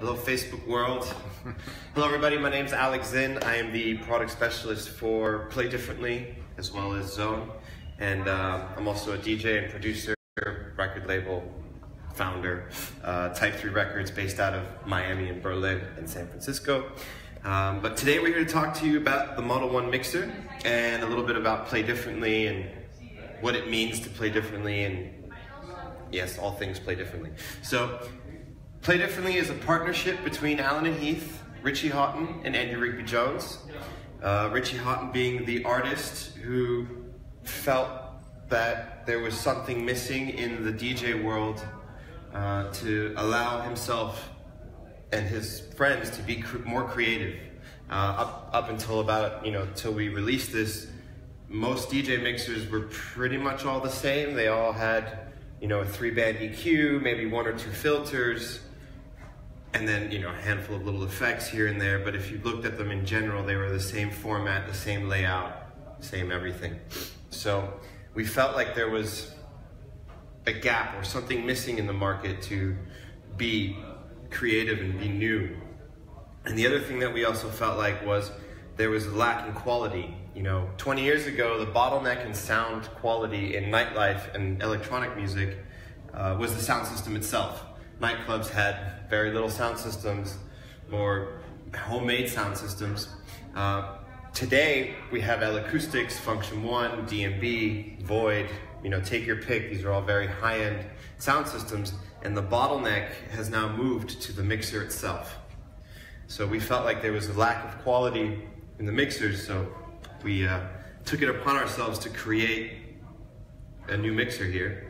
Hello Facebook world. Hello everybody, my name is Zinn. I am the product specialist for Play Differently as well as Zone. And I'm also a DJ and producer, record label founder, Type 3 Records based out of Miami and Berlin and San Francisco. But today we're here to talk to you about the Model 1 mixer and a little bit about Play Differently and what it means to play differently, and yes, all things play differently. So Play Differently is a partnership between Alan and Heath, Richie Hawtin, and Andy Rigby Jones. Richie Hawtin being the artist who felt that there was something missing in the DJ world to allow himself and his friends to be more creative. Up until about, till we released this, most DJ mixers were pretty much all the same. They all had, a 3-band EQ, maybe 1 or 2 filters, and then, a handful of little effects here and there. But if you looked at them in general, they were the same format, the same layout, same everything. So we felt like there was a gap or something missing in the market to be creative and be new. And the other thing that we also felt like was there was a lack in quality. 20 years ago, the bottleneck in sound quality in nightlife and electronic music was the sound system itself. Nightclubs had very little sound systems or homemade sound systems. Today, we have L-Acoustics, Function 1, DMB, Void, take your pick. These are all very high-end sound systems, and the bottleneck has now moved to the mixer itself. So we felt like there was a lack of quality in the mixers, so we took it upon ourselves to create a new mixer here.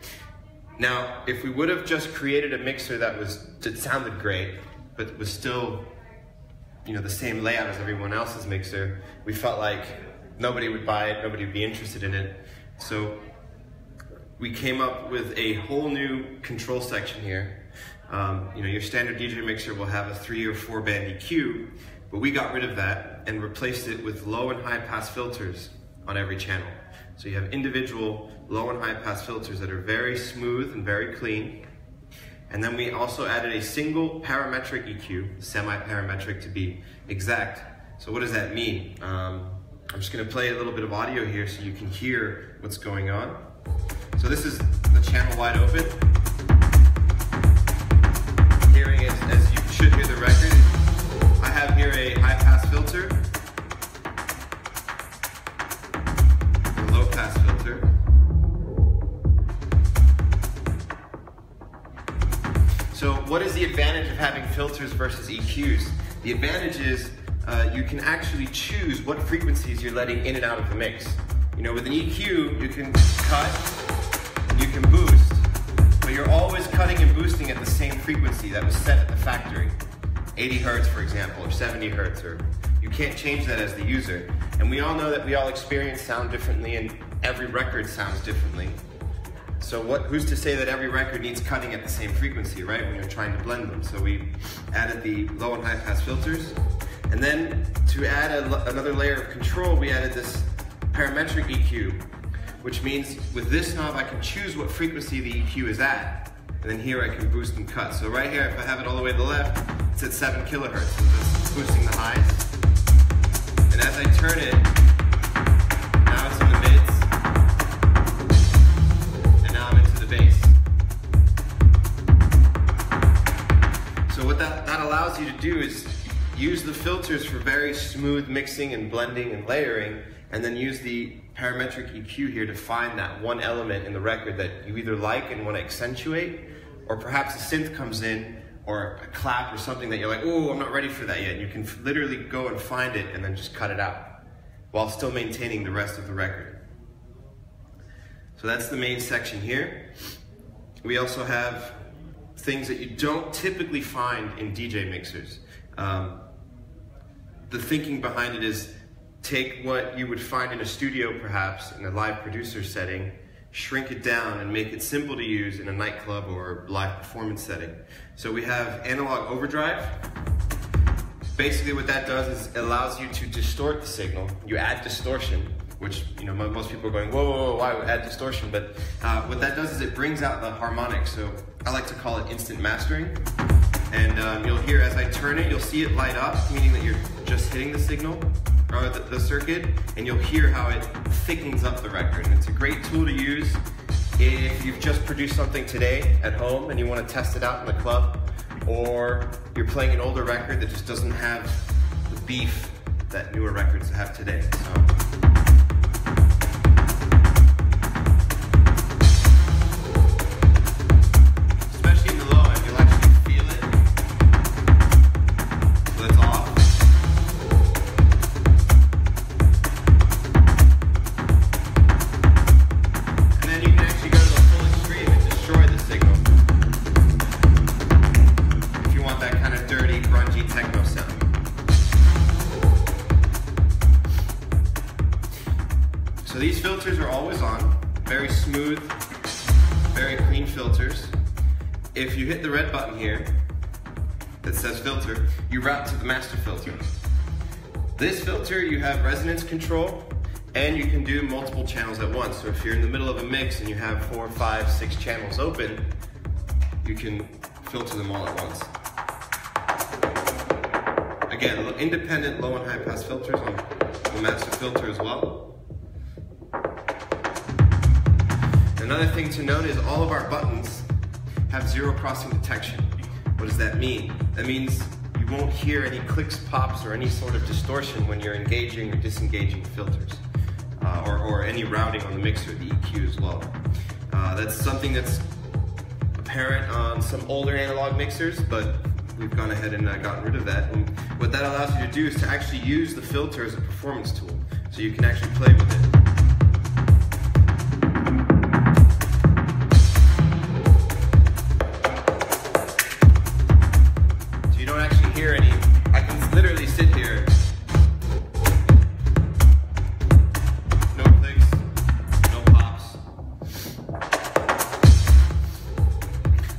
Now, if we would have just created a mixer that sounded great, but was still, the same layout as everyone else's mixer, we felt like nobody would buy it, nobody would be interested in it. So we came up with a whole new control section here. Your standard DJ mixer will have a 3 or 4-band EQ, but we got rid of that and replaced it with low and high pass filters on every channel. So you have individual low and high pass filters that are very smooth and very clean. And then we also added a single parametric EQ, semi-parametric to be exact. So what does that mean? I'm just going to play a little bit of audio here so you can hear what's going on. So this is the channel wide open. Hearing it as you should hear the record. I have here a high pass filter, a low pass filter. So what is the advantage of having filters versus EQs? The advantage is you can actually choose what frequencies you're letting in and out of the mix. With an EQ, you can cut and you can boost, but you're always cutting and boosting at the same frequency that was set at the factory. 80 hertz, for example, or 70 hertz, or you can't change that as the user. And we all know that we all experience sound differently, and every record sounds differently. So who's to say that every record needs cutting at the same frequency, right, when you're trying to blend them? So we added the low and high pass filters. And then to add another layer of control, we added this parametric EQ, which means with this knob I can choose what frequency the EQ is at, and then here I can boost and cut. So right here, if I have it all the way to the left, it's at 7 kilohertz, so just boosting the highs. And as I turn it, now it's in the mids, and now I'm into the bass. So what that allows you to do is use the filters for very smooth mixing and blending and layering, and then use the parametric EQ here to find that one element in the record that you either like and want to accentuate, or perhaps a synth comes in, or a clap or something that you're like, oh, I'm not ready for that yet. And you can literally go and find it and then just cut it out while still maintaining the rest of the record. So that's the main section here. We also have things that you don't typically find in DJ mixers. The thinking behind it is take what you would find in a studio, perhaps, in a live producer setting, shrink it down and make it simple to use in a nightclub or live performance setting. So we have analog overdrive. Basically what that does is it allows you to distort the signal. You add distortion, which most people are going, whoa, whoa, whoa, why would add distortion? But what that does is it brings out the harmonics. So I like to call it instant mastering. And you'll hear as I turn it, you'll see it light up, meaning that you're just hitting the signal, or the circuit, and you'll hear how it thickens up the record. And it's a great tool to use if you've just produced something today at home and you want to test it out in the club, or you're playing an older record that just doesn't have the beef that newer records have today. Especially in the low end, you'll actually feel it. So it's off. And then you can actually go to the full extreme and destroy the signal. If you want that kind of dirty, grungy techno sound. So these filters are always on, very smooth, very clean filters. If you hit the red button here that says filter, you route to the master filter. This filter, you have resonance control, and you can do multiple channels at once. So if you're in the middle of a mix and you have 4, 5, 6 channels open, you can filter them all at once. Again, independent low and high pass filters on the master filter as well. Another thing to note is all of our buttons have zero crossing detection. What does that mean? That means you won't hear any clicks, pops, or any sort of distortion when you're engaging or disengaging filters, or any routing on the mixer, the EQ as well. That's something that's apparent on some older analog mixers, but we've gone ahead and gotten rid of that. And what that allows you to do is to actually use the filter as a performance tool, so you can actually play with it.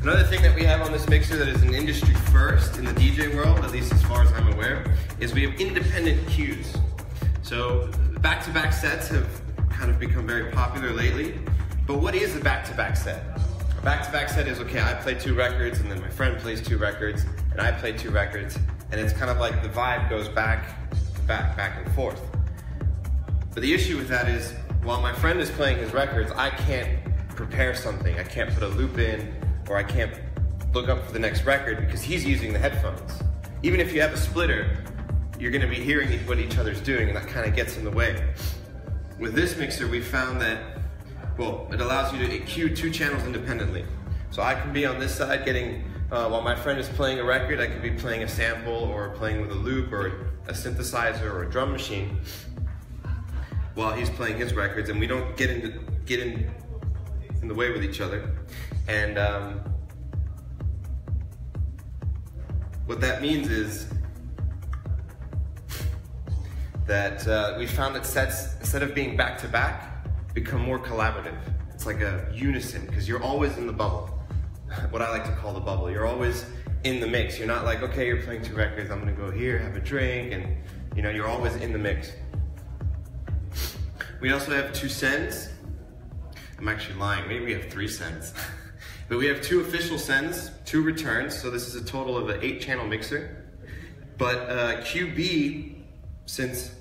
Another thing that we have on this mixer that is an industry first in the DJ world, at least as far as I'm aware, is we have independent cues. So back-to-back sets have kind of become very popular lately, but what is a back-to-back set? A back-to-back set is, okay, I play 2 records, and then my friend plays 2 records, and I play 2 records, and it's kind of like the vibe goes back and forth. But the issue with that is, while my friend is playing his records, I can't prepare something. I can't put a loop in, or I can't look up for the next record because he's using the headphones. Even if you have a splitter, you're gonna be hearing what each other's doing, and that kind of gets in the way. With this mixer, we found that, well, it allows you to EQ 2 channels independently. So I can be on this side getting, while my friend is playing a record, I could be playing a sample or playing with a loop or a synthesizer or a drum machine while he's playing his records, and we don't get in the way with each other. And what that means is that we found that sets, instead of being back-to-back, become more collaborative. It's like a unison, because you're always in the bubble. What I like to call the bubble. You're always in the mix. You're not like, okay, you're playing 2 records, I'm gonna go here, have a drink, and you know, you're always in the mix. We also have 2 sends. I'm actually lying, maybe we have 3 sends. But we have 2 official sends, 2 returns, so this is a total of an 8-channel mixer. But QB, since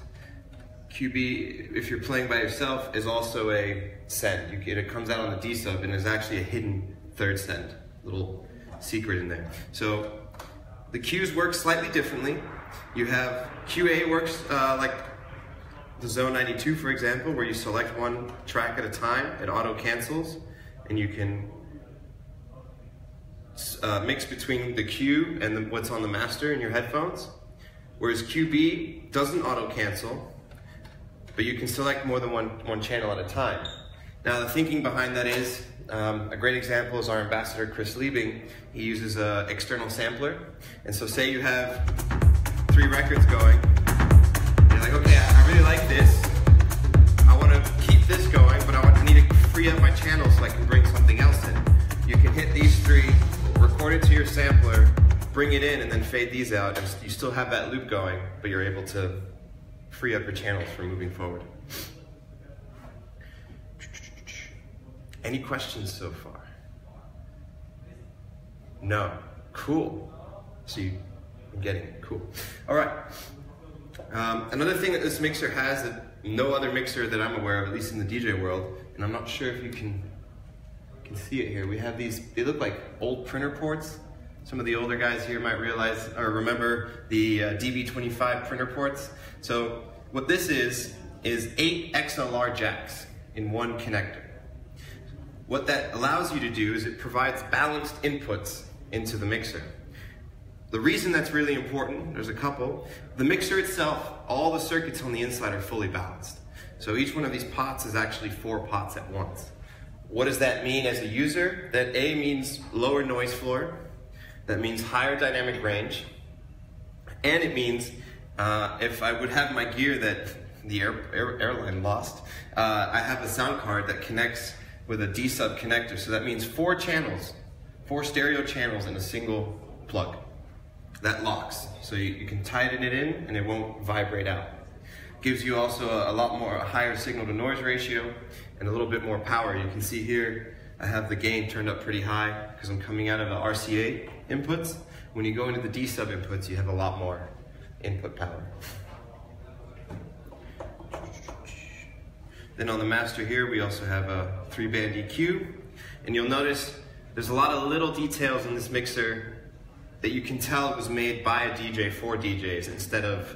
QB, if you're playing by yourself, is also a send. It comes out on the D sub and is actually a hidden 3rd send, little secret in there. So the Qs work slightly differently. You have QA works like the Zone 92, for example, where you select 1 track at a time, it auto cancels, and you can mix between the Q and what's on the master in your headphones. Whereas QB doesn't auto cancel, but you can select more than one channel at a time. Now the thinking behind that is, a great example is our ambassador Chris Liebing. He uses an external sampler, and so say you have 3 records going, you're like, okay, I really like this, I want to keep this going, but I need to free up my channel so I can bring something else in. You can hit these 3, record it to your sampler, bring it in, and then fade these out, and you still have that loop going, but you're able to free up your channels for moving forward. Any questions so far? No. Cool. So I'm getting it. Cool. All right. Another thing that this mixer has that no other mixer that I'm aware of, at least in the DJ world, and I'm not sure if you can see it here. We have these, they look like old printer ports. Some of the older guys here might realize or remember the DB25 printer ports. So what this is 8 XLR jacks in one connector. What that allows you to do is it provides balanced inputs into the mixer. The reason that's really important, there's a couple. The mixer itself, all the circuits on the inside are fully balanced. So each one of these pots is actually 4 pots at once. What does that mean as a user? That A means lower noise floor, that means higher dynamic range, and it means if I would have my gear that the airline lost, I have a sound card that connects with a D-sub connector, so that means 4 channels, 4 stereo channels in a single plug. That locks, so you can tighten it in and it won't vibrate out. Gives you also a higher signal to noise ratio and a little bit more power. You can see here I have the gain turned up pretty high because I'm coming out of the RCA inputs. When you go into the D-sub inputs, you have a lot more input power. Then on the master here, we also have a 3-band EQ, and you'll notice there's a lot of little details in this mixer that you can tell was made by a DJ for DJs instead of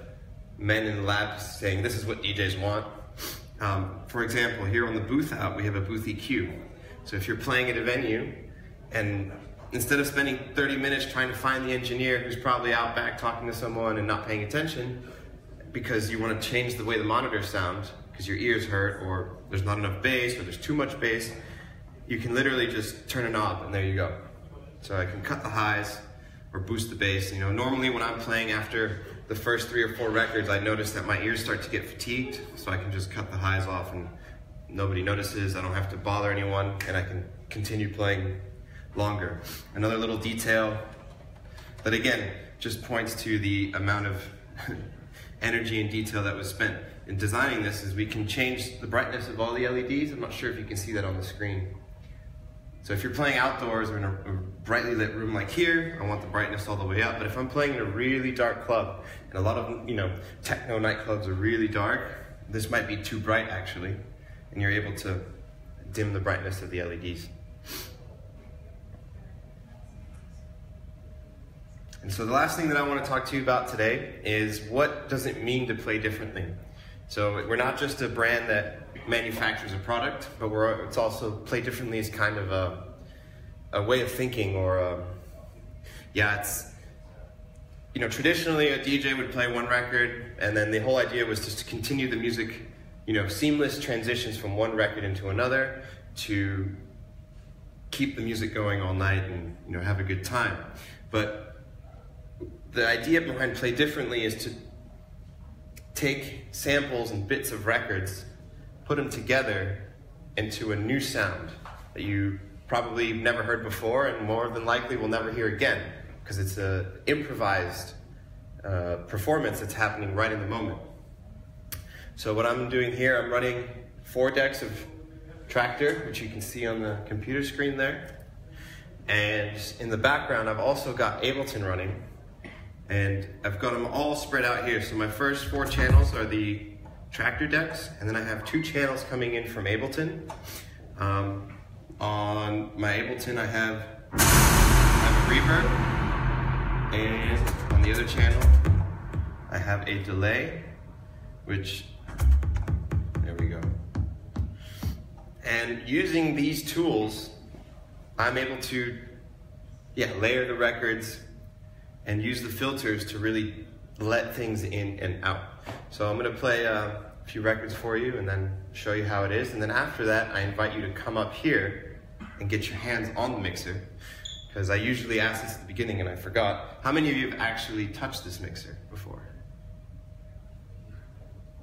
men in the lab saying this is what DJs want. For example, here on the booth out, we have a booth EQ. So if you're playing at a venue and instead of spending 30 minutes trying to find the engineer who's probably out back talking to someone and not paying attention because you want to change the way the monitors sound because your ears hurt or there's not enough bass or there's too much bass, you can literally just turn a knob and there you go. So I can cut the highs or boost the bass. You know, normally when I'm playing after the first 3 or 4 records, I notice that my ears start to get fatigued, so I can just cut the highs off and nobody notices, I don't have to bother anyone, and I can continue playing longer. Another little detail that again, just points to the amount of energy and detail that was spent in designing this is we can change the brightness of all the LEDs. I'm not sure if you can see that on the screen. So if you're playing outdoors or in a brightly lit room like here, I want the brightness all the way up. But if I'm playing in a really dark club, and a lot of techno nightclubs are really dark, this might be too bright actually, and you're able to dim the brightness of the LEDs. And so the last thing that I want to talk to you about today is what does it mean to play differently? So we're not just a brand that manufactures a product, but it's also play differently is kind of a way of thinking, or it's, traditionally a DJ would play one record and then the whole idea was just to continue the music, seamless transitions from one record into another to keep the music going all night and have a good time. But the idea behind Play Differently is to take samples and bits of records, put them together into a new sound that you probably never heard before and more than likely will never hear again, because it's an improvised performance that's happening right in the moment. So what I'm doing here, I'm running 4 decks of Tractor, which you can see on the computer screen there. And in the background, I've also got Ableton running. And I've got them all spread out here. So my first 4 channels are the Tractor decks, and then I have 2 channels coming in from Ableton. On my Ableton I have a reverb, and on the other channel I have a delay, which, there we go. And using these tools, I'm able to layer the records and use the filters to really let things in and out. So I'm gonna play a few records for you and then show you how it is. And then after that, I invite you to come up here and get your hands on the mixer, because I usually ask this at the beginning and I forgot. How many of you have actually touched this mixer before?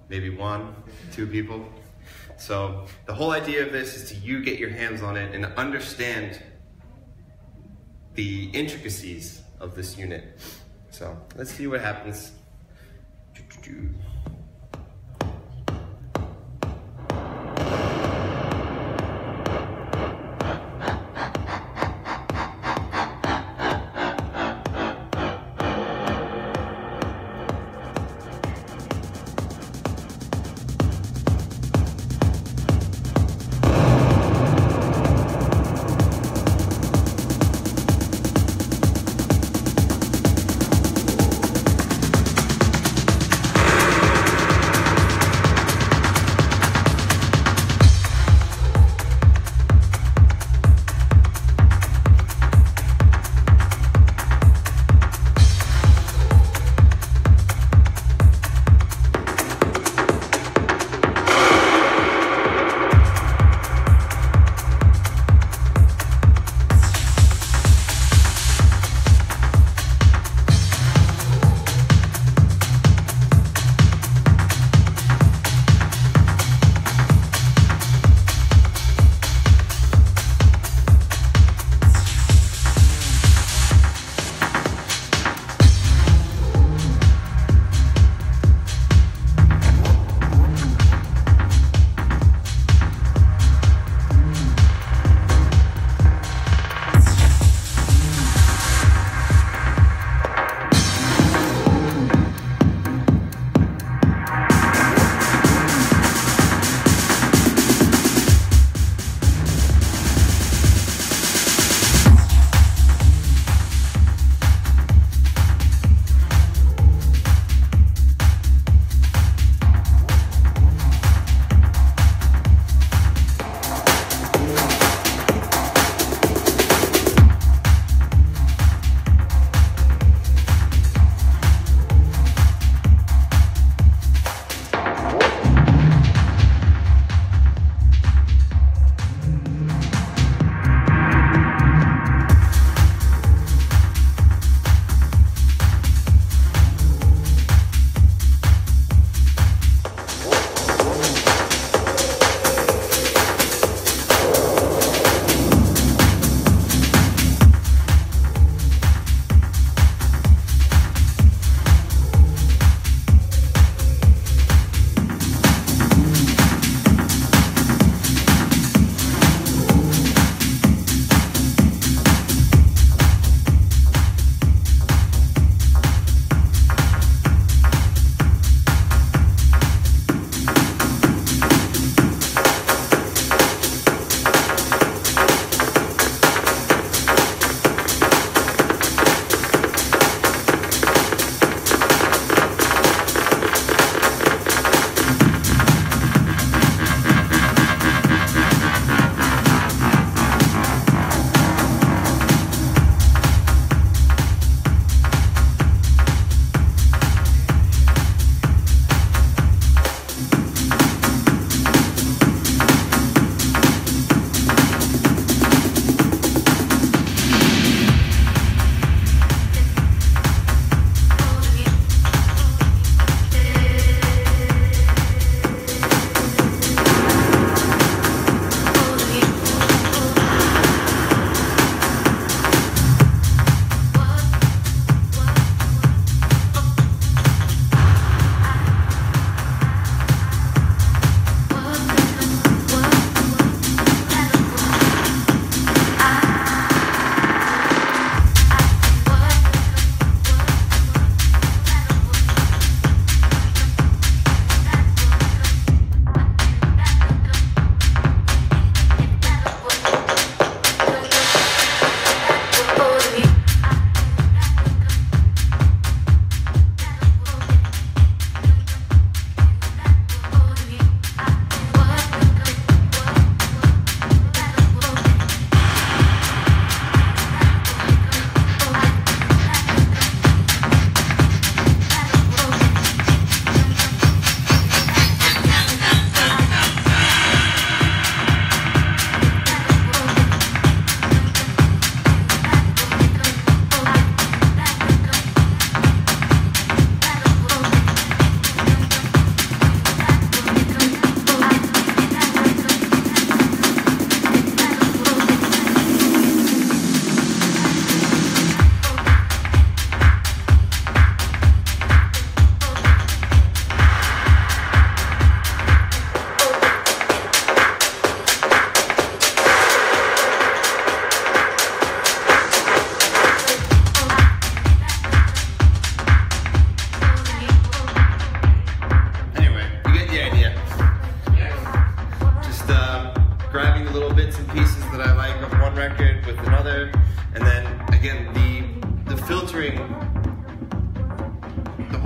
Maybe 1, 2 people. So the whole idea of this is to you get your hands on it and understand the intricacies of this unit. So let's see what happens.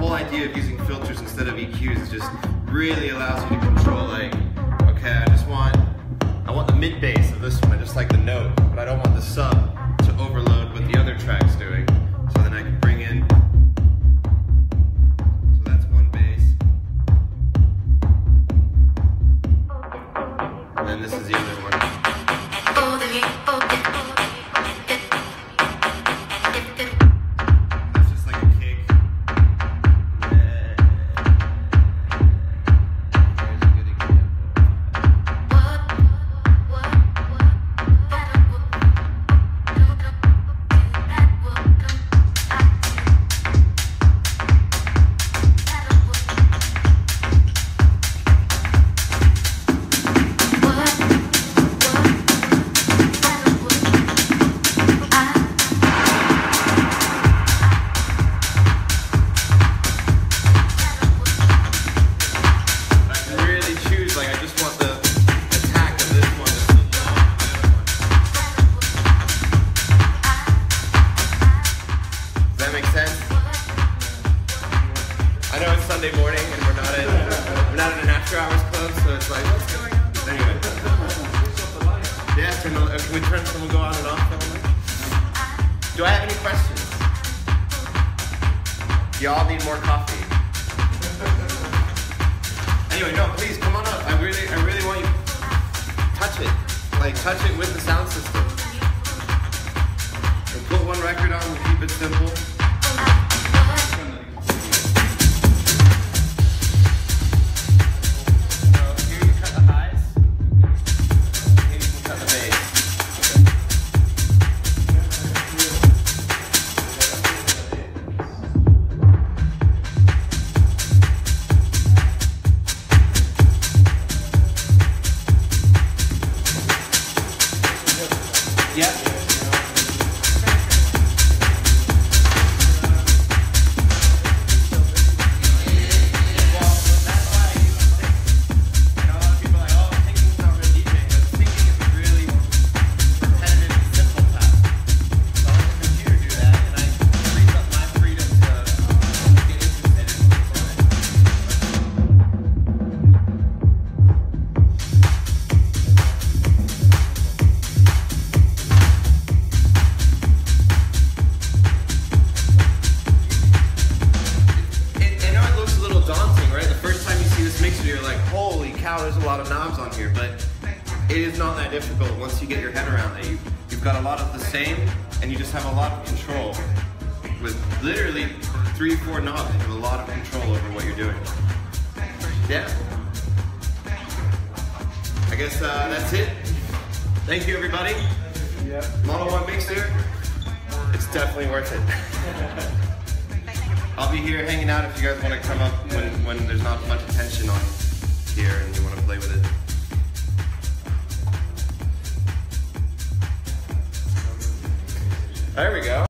whole idea of using filters instead of EQs is just really allows you to control, like, okay, I want the mid bass of this one, I just like the note, but I don't want the sub to overload what the other track's doing. So then I can bring in, so that's one bass. And then this is the other one. That's just like a kick. There's a good example. Sunday morning and we're not in an after hours club, so it's like, what's going on? Anyway. Yeah, can we turn someone go on and off? Do I have any questions? Y'all need more coffee. Anyway, no, please come on up. I really want you to touch it. Like touch it with the sound system. We'll put one record on, we'll keep it simple. Yeah. You're like, holy cow, there's a lot of knobs on here, but it is not that difficult once you get your head around it. You've got a lot of the same, and you just have a lot of control. With literally 3 or 4 knobs, you have a lot of control over what you're doing. Yeah. I guess that's it. Thank you, everybody. Yeah. Model 1 mixer. It's definitely worth it. I'll be here hanging out if you guys want to come up when there's not much attention on here and you want to play with it. There we go.